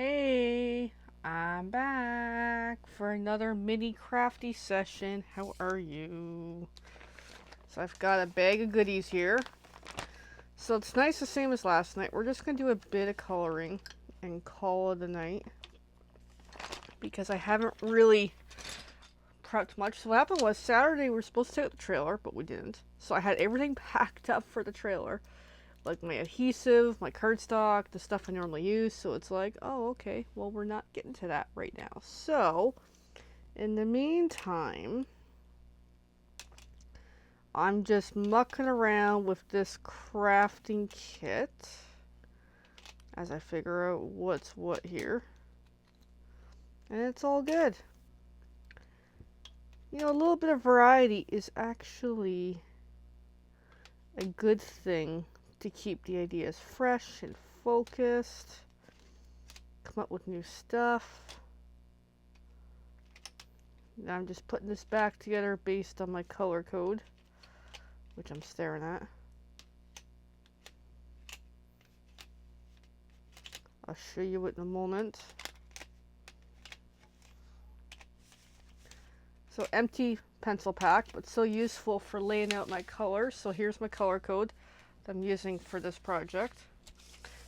Hey, I'm back for another mini crafty session. How are you? So I've got a bag of goodies here. So it's nice, the same as last night. We're just going to do a bit of coloring and call it a night because I haven't really prepped much. So what happened was Saturday we were supposed to take the trailer, but we didn't. So I had everything packed up for the trailer. Like my adhesive, my cardstock, the stuff I normally use. So it's like, oh, okay, well, we're not getting to that right now. So in the meantime, I'm just mucking around with this crafting kit as I figure out what's what here. And it's all good. You know, a little bit of variety is actually a good thing to keep the ideas fresh and focused. Come up with new stuff. Now I'm just putting this back together based on my color code, which I'm staring at. I'll show you it in a moment. So empty pencil pack, but still useful for laying out my colors. So here's my color code that I'm using for this project.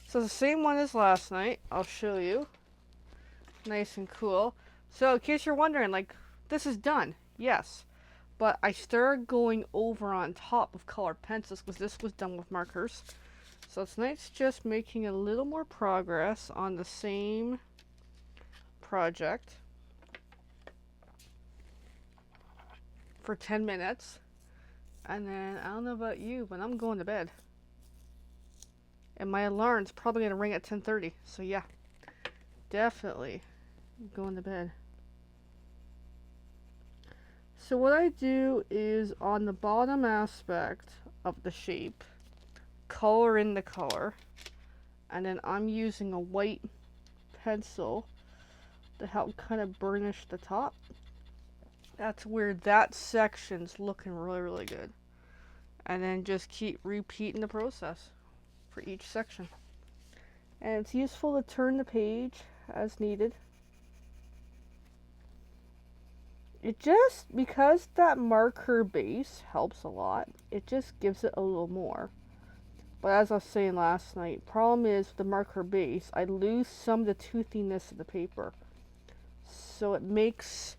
So the same one as last night. I'll show you. Nice and cool. So in case you're wondering, like, this is done. Yes. But I started going over on top of colored pencils because this was done with markers. So it's nice just making a little more progress on the same project for 10 minutes. And then, I don't know about you, but I'm going to bed. And my alarm's probably going to ring at 10:30. So yeah, definitely going to bed. So what I do is on the bottom aspect of the shape, color in the color, and then I'm using a white pencil to help kind of burnish the top. That's where that section's looking really, really good. And then just keep repeating the process for each section. And it's useful to turn the page as needed. It just, because that marker base helps a lot, it just gives it a little more. But as I was saying last night, problem is with the marker base, I lose some of the toothiness of the paper. So it makes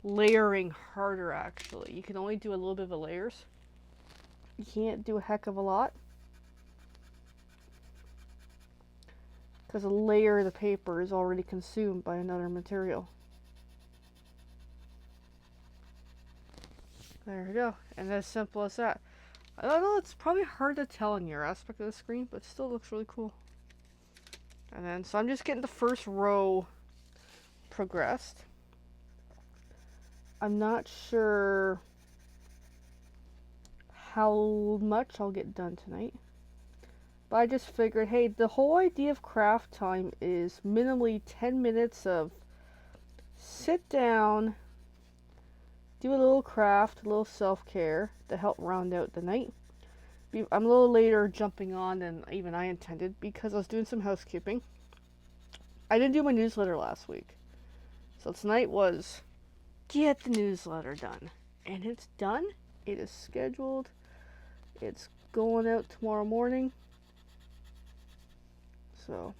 layering harder actually. You can only do a little bit of the layers. You can't do a heck of a lot. Because a layer of the paper is already consumed by another material. There we go. And as simple as that. I don't know, it's probably hard to tell in your aspect of the screen, but it still looks really cool. And then, so I'm just getting the first row progressed. I'm not sure how much I'll get done tonight. But I just figured, hey, the whole idea of craft time is minimally 10 minutes of sit down, do a little craft, a little self-care to help round out the night. I'm a little later jumping on than even I intended because I was doing some housekeeping. I didn't do my newsletter last week. So tonight was get the newsletter done. And it's done. It is scheduled. It's going out tomorrow morning. So,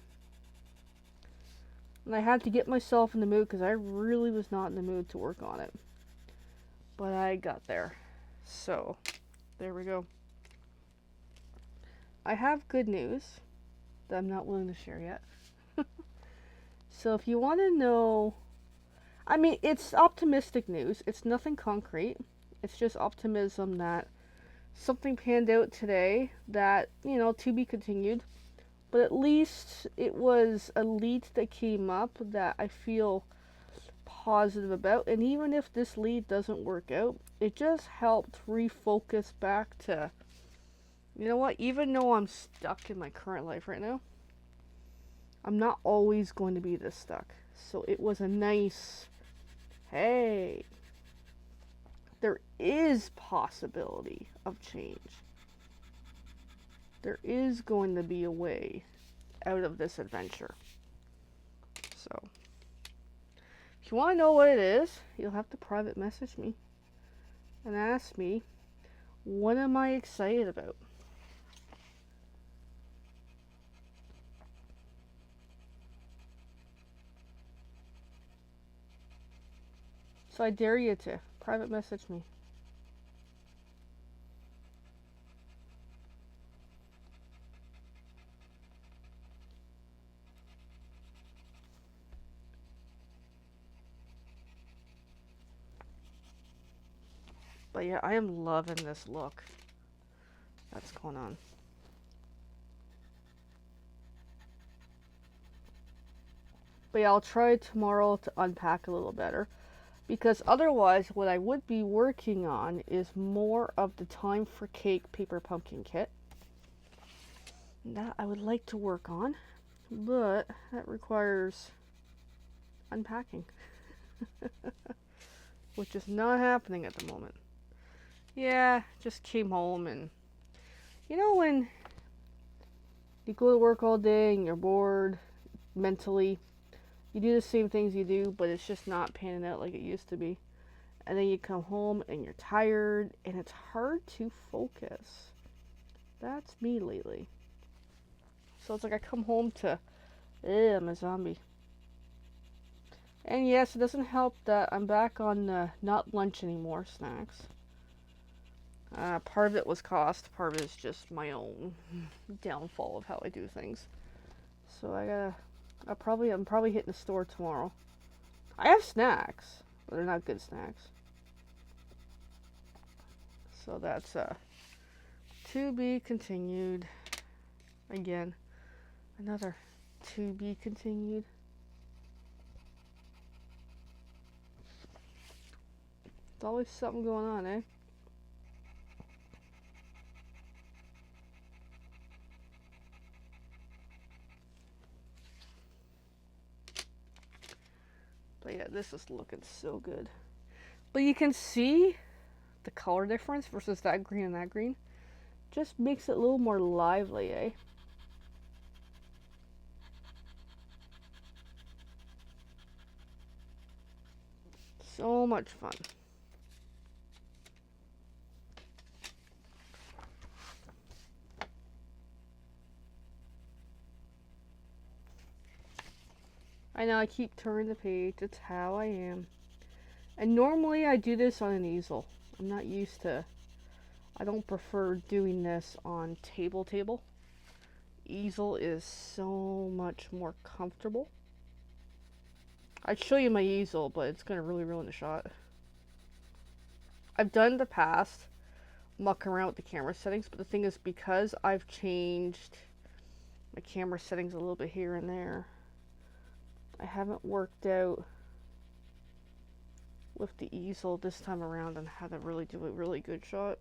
and I had to get myself in the mood because I really was not in the mood to work on it. But I got there. So, there we go. I have good news that I'm not willing to share yet. So if you want to know, I mean, it's optimistic news. It's nothing concrete. It's just optimism that something panned out today that, you know, to be continued. But at least it was a lead that came up that I feel positive about. And even if this lead doesn't work out, it just helped refocus back to, you know what, even though I'm stuck in my current life right now, I'm not always going to be this stuck. So it was a nice, hey, there is possibility of change. There is going to be a way out of this adventure. So, if you want to know what it is, you'll have to private message me and ask me, what am I excited about? So I dare you to private message me. But yeah, I am loving this look that's going on. But yeah, I'll try tomorrow to unpack a little better. Because otherwise, what I would be working on is more of the Time for Cake paper pumpkin kit. That I would like to work on. But that requires unpacking. Which is not happening at the moment. Yeah, just came home and... You know when you go to work all day and you're bored mentally, you do the same things you do, but it's just not panning out like it used to be. And then you come home and you're tired and it's hard to focus. That's me lately. So it's like I come home to, I'm a zombie. And yes, it doesn't help that I'm back on not lunch anymore snacks. Part of it was cost, part of it is just my own downfall of how I do things. So I'm probably hitting the store tomorrow. I have snacks, but they're not good snacks. So that's to be continued. Again, another to be continued. There's always something going on, eh? But yeah, this is looking so good. But you can see the color difference versus that green and that green. Just makes it a little more lively, eh? So much fun. I know I keep turning the page. It's how I am. And normally I do this on an easel. I'm not used to... I don't prefer doing this on table. Easel is so much more comfortable. I'd show you my easel, but it's going to really ruin the shot. I've done in the past muck around with the camera settings, but the thing is, because I've changed my camera settings a little bit here and there, I haven't worked out with the easel this time around on how to really do a really good shot.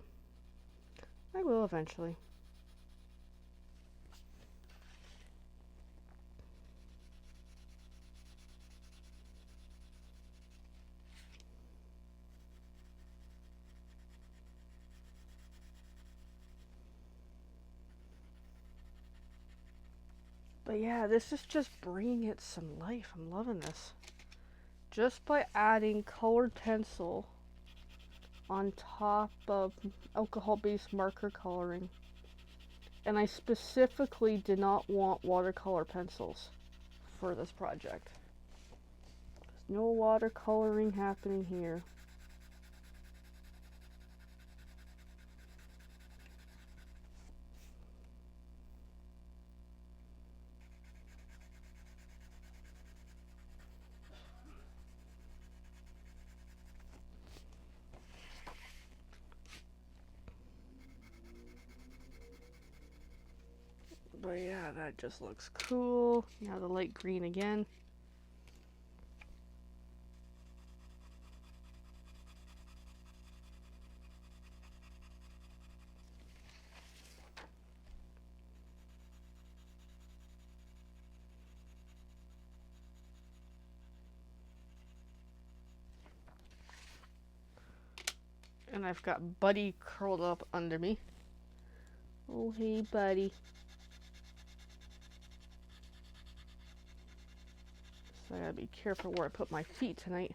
I will eventually. But yeah, this is just bringing it some life. I'm loving this. Just by adding colored pencil on top of alcohol-based marker coloring. And I specifically did not want watercolor pencils for this project. There's no watercoloring happening here. But yeah, that just looks cool. Now the light green again. And I've got Buddy curled up under me. Oh, hey, Buddy. So I gotta be careful where I put my feet tonight.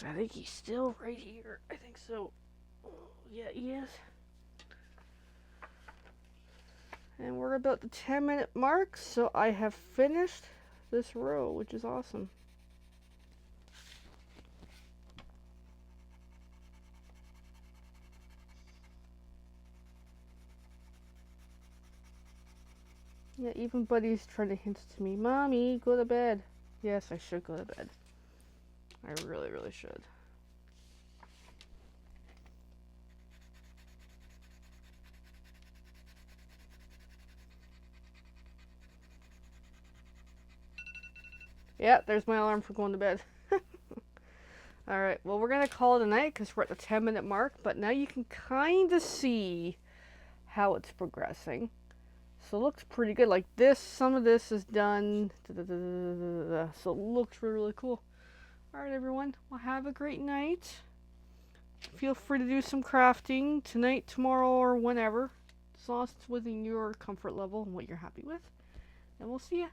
I think he's still right here. I think so. Yeah, he is. And we're about the 10-minute mark, so I have finished this row, which is awesome. Yeah, even Buddy's trying to hint to me, Mommy, go to bed. Yes, I should go to bed. I really, really should. Yeah, there's my alarm for going to bed. Alright, well, we're going to call it a night because we're at the 10-minute mark, but now you can kind of see how it's progressing. So it looks pretty good. Like this, some of this is done. So it looks really, really cool. Alright, everyone. Well, have a great night. Feel free to do some crafting tonight, tomorrow, or whenever. As long as it's within your comfort level and what you're happy with. And we'll see ya.